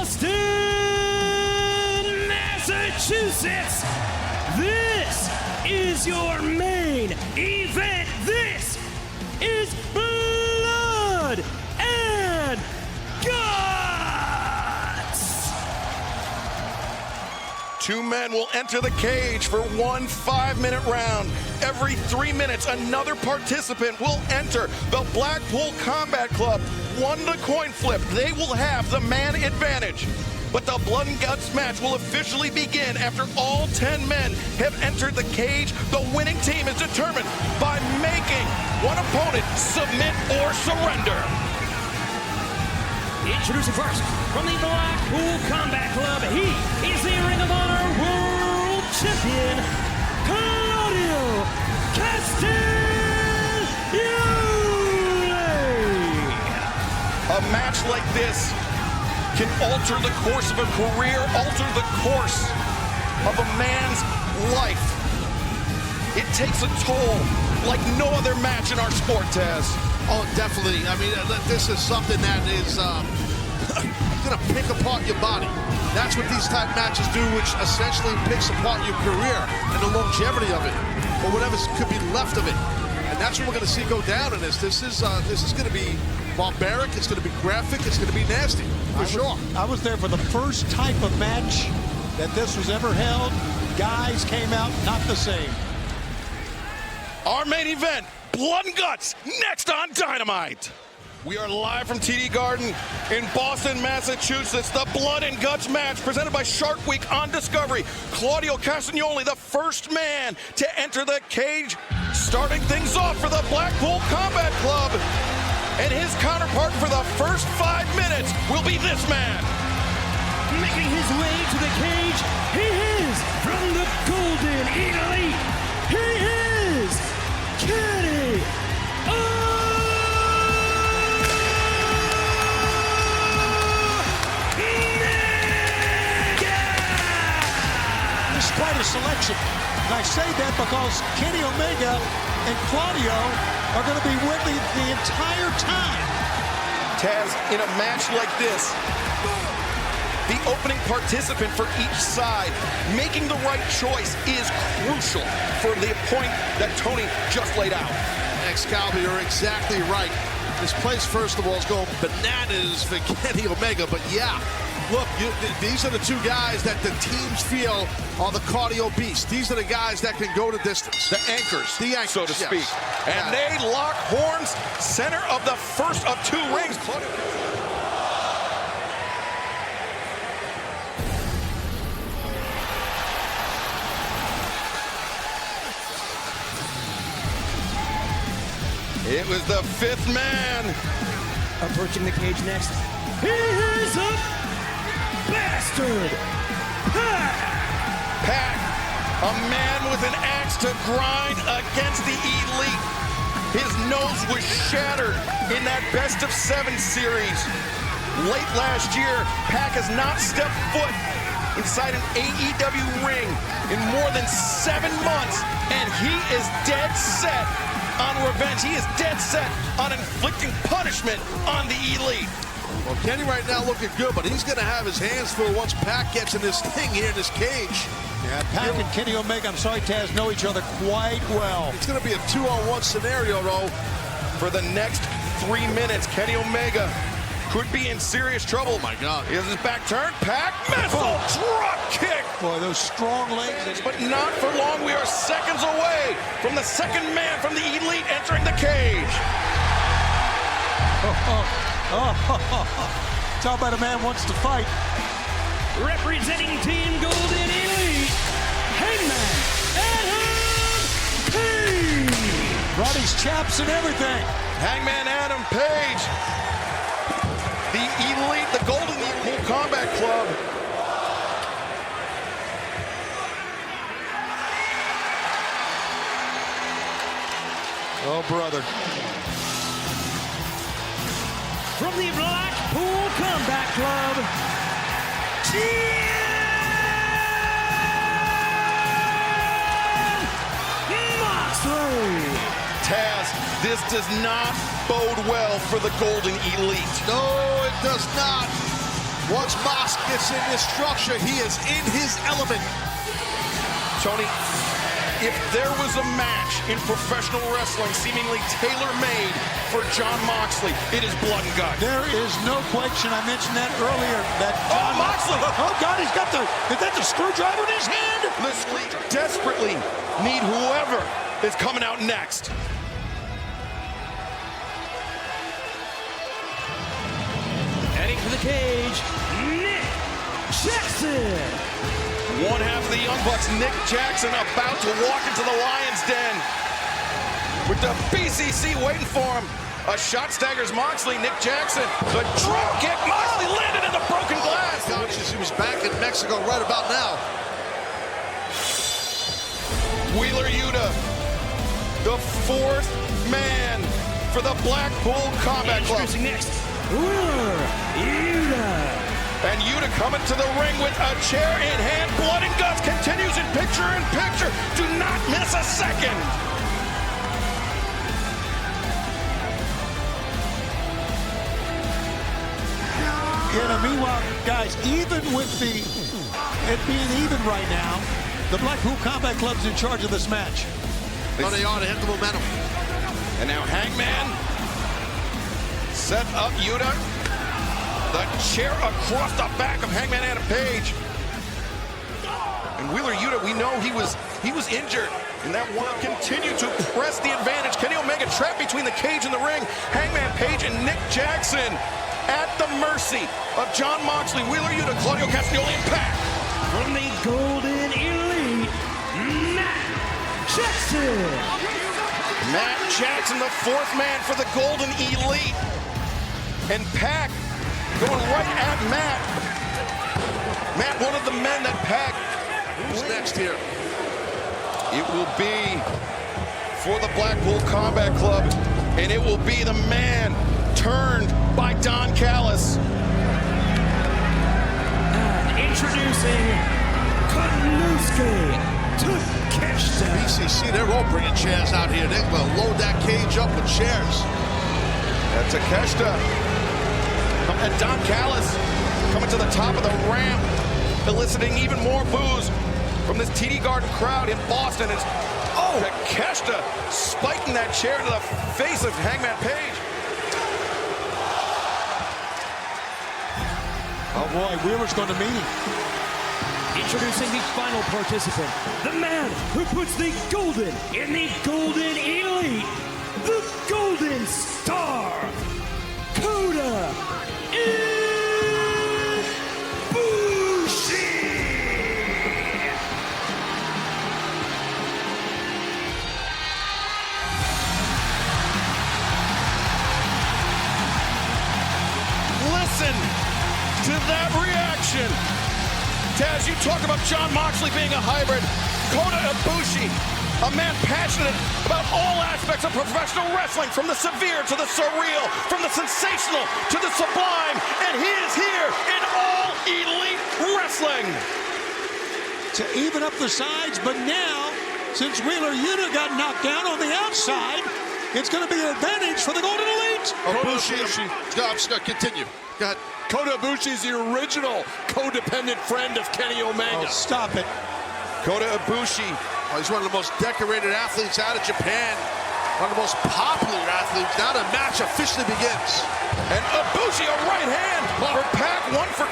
Boston, Massachusetts. This is your main event. This is Blood and Guts. Two men will enter the cage for one 5-minute round. Every 3 minutes, another participant will enter the Blackpool Combat Club. Won the coin flip, they will have the man advantage. But the Blood and Guts match will officially begin after all 10 men have entered the cage. The winning team is determined by making one opponent submit or surrender. Introducing first, from the Blackpool Combat Club, he is the Ring of Honor World Champion, Claudio Castagnoli. A match like this can alter the course of a career, alter the course of a man's life. It takes a toll like no other match in our sport, Taz. Oh, definitely. I mean, this is something that is going to pick apart your body. That's what these type matches do, which essentially picks apart your career and the longevity of it, or whatever could be left of it. And that's what we're going to see go down in this. This is going to be barbaric. It's going to be graphic. It's going to be nasty, for sure. I was there for the first type of match that this was ever held. Guys came out not the same. Our main event, Blood and Guts, next on Dynamite. We are live from TD Garden in Boston, Massachusetts. The Blood and Guts match presented by Shark Week on Discovery. Claudio Castagnoli, the first man to enter the cage, starting things off for the Blackpool Combat Club. And his counterpart for the first 5 minutes will be this man. Making his way to the cage, he is from the Golden Elite. He is Kenny Omega. This is quite a selection. And I say that because Kenny Omega and Claudio are going to be with me the entire time. Taz, in a match like this, the opening participant for each side making the right choice is crucial for the point that Tony just laid out. Excalibur, you're exactly right. This place, first of all, is going bananas for Kenny Omega, but yeah, look, these are the two guys that the teams feel are the cardio beasts. These are the guys that can go the distance. The anchors, so to speak. Yes. And they lock horns, center of the first of 2 rings. It was the 5th man. Approaching the cage next, he is a bastard. Pac, a man with an axe to grind against the Elite. His nose was shattered in that best-of-7 series. Late last year, Pac has not stepped foot inside an AEW ring in more than 7 months, and he is dead set on revenge. He is dead set on inflicting punishment on the Elite. Well, Kenny right now looking good, but he's going to have his hands full once Pac gets in this thing here in this cage. Yeah, Pac and Kenny Omega, I'm sorry, Taz, know each other quite well. It's going to be a 2-on-1 scenario, though. For the next 3 minutes, Kenny Omega could be in serious trouble. Oh, my God. He has his back turned. Pac, missile, drop kick. Boy, those strong legs. But not for long. We are seconds away from the second man from the Elite entering the cage. Talk about a man wants to fight. Representing Team Golden Elite, Hangman Adam Page. Brought his chaps and everything. Hangman Adam Page. The Elite, the Golden Elite Combat Club. Oh, brother. From the Blackpool Combat Club, Jon Moxley. Taz, this does not bode well for the Golden Elite. No, it does not. Once gets in this structure, he is in his element. Tony, if there was a match in professional wrestling seemingly tailor-made for Jon Moxley, it is blood and guts. There is no question. I mentioned that earlier. That Jon Moxley! Oh, God, is that the screwdriver in his hand? This league desperately need whoever is coming out next. Heading for the cage, Nick Jackson. One half of the Young Bucks, Nick Jackson, about to walk into the Lion's Den with the BCC waiting for him. A shot staggers Moxley. Nick Jackson, the drop kick. Moxley landed in the broken glass. Conscious he was back in Mexico right about now. Wheeler Yuta, the fourth man for the Blackpool Combat Club. Introducing next, Wheeler Yuta. And Yuta coming to the ring with a chair in hand. Blood and guts continues in picture. Do not miss a second. Meanwhile, guys, even with it being even right now, the Blackpool Combat Club's in charge of this match. Oh, they are. They have the momentum. And now Hangman set up Yuta. The chair across the back of Hangman Adam Page. And Wheeler Yuta, we know he was injured. And that one continued to press the advantage. Kenny Omega trapped between the cage and the ring. Hangman Page and Nick Jackson at the mercy of Jon Moxley, Wheeler Yuta, Claudio Castagnoli, and Pac. From the Golden Elite, Matt Jackson. Matt Jackson, the fourth man for the Golden Elite. And Pac going right at Matt. Matt, one of the men that Pac. Who's next here? It will be for the Blackpool Combat Club, and it will be the man turned by Don Callis. And introducing Konosuke Takeshita. BCC, they're all bringing chairs out here. They're going to load that cage up with chairs. That's Takeshita. And Don Callis coming to the top of the ramp, eliciting even more boos from this TD Garden crowd in Boston. It's Takeshita spiking that chair to the face of Hangman Page. Oh boy, Wheeler's going to meet him. Introducing the final participant, the man who puts the golden in the Golden Elite, the Golden Star, Kota Ibushi. Listen to that reaction. Taz, you talk about Jon Moxley being a hybrid. Kota Ibushi, a man passionate about all aspects of professional wrestling, from the severe to the surreal, from the sensational to the sublime, and he is here in All Elite Wrestling. To even up the sides, but now, since Wheeler Yuta got knocked down on the outside, it's going to be an advantage for the Golden Elite. Ibushi. Continue. Go ahead. Kota Ibushi is the original codependent friend of Kenny Omega. Oh, stop it. Kota Ibushi. Oh, he's one of the most decorated athletes out of Japan. One of the most popular athletes. Now the match officially begins. And Ibushi, a right hand for Pac, one for